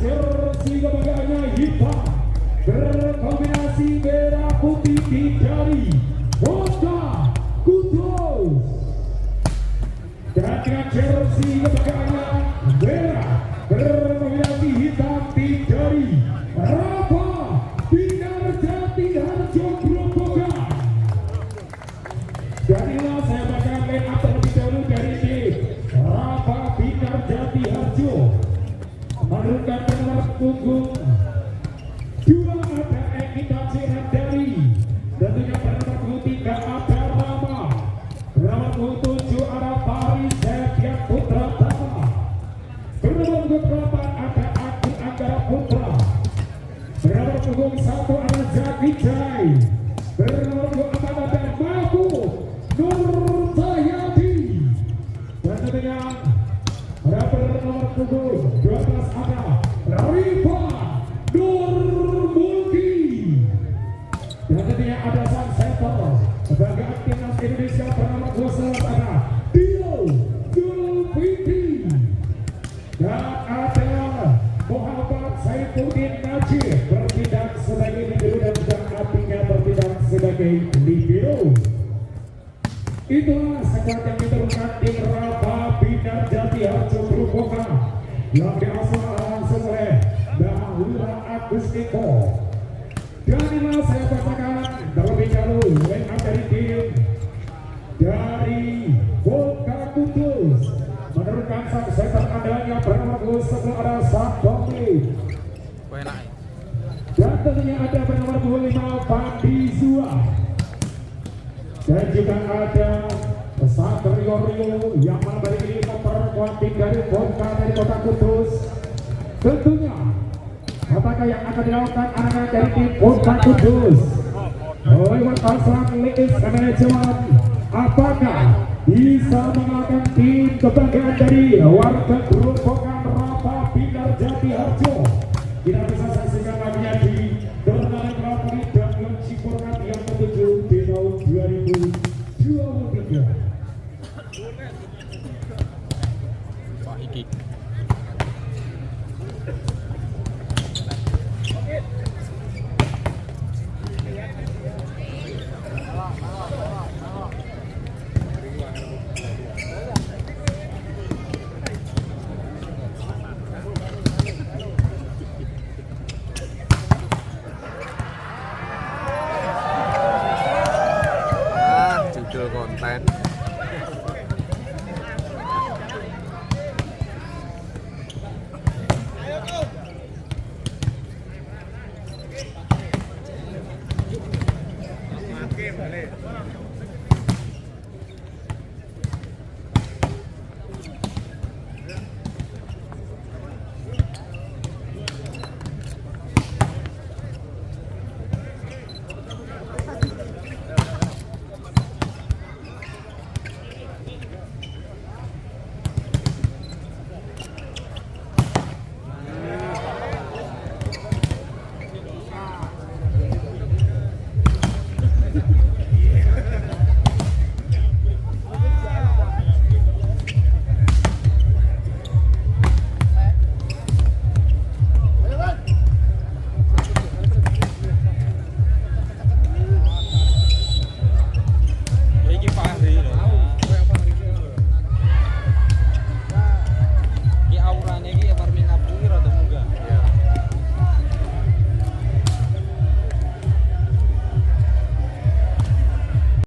jersey kebanggaannya hitam berkombinasi merah putih dari Boca Kudus, dan dengan jersey kebanggaannya merah berkombinasi hitam dari Rafa Binar Jati Harjo Grobogan. Dan inilah saya bakal line up terlebih dahulu dari tim Rafa Binar Jati Harjo. Menurunkan nomor punggung 2 ada Ekita Cirandari, tentunya bernomor punggung 3 ada Rama, bernomor punggung 7 ada Paris Septian Putra Tama, bernomor punggung 8 ada Agung Anggara Putra, bernomor punggung 1 ada Zaki Jai, bernomor punggung 4 ada Mahfud Nur Sahyadi, dan tentunya ada bernomor punggung 12 ada Rifa Nur Mulki, dan tentunya ada sang setter kebanggaan timnas Indonesia bernomor 21 ada Dio Zulfikri, dan ada Muhammad Saifuddin Najib bertindak sebagai libero dan juga artinya bertindak sebagai libero. Itulah skuad yang diturunkan tim Rafa Binar Jati Harjo Grobogan yang diasuh langsung oleh Bahura Agus Niko. Dan inilah saya bacakan terlebih dahulu line up dari tim dari Boca Kudus. Menurunkan sang setter andalanya bernomor 10 ada Sakomi, dan tentunya ada bernomor 25 Fandi Zua, dan juga ada Satrio Rio yang mana ini memperkuat tim dari Boca dari Kota Kudus. Tentunya apakah yang akan dilakukan anak-anak dari tim Boca Kudus lewat pasang Leis manajemen, apakah bisa mengalahkan tim kebanggaan dari warga Grobogan Rafa Binar Jati Harjo? Kita bisa saksikan lagunya di turnamen Rapri dan Cipurat yang ke-7 di tahun 2023.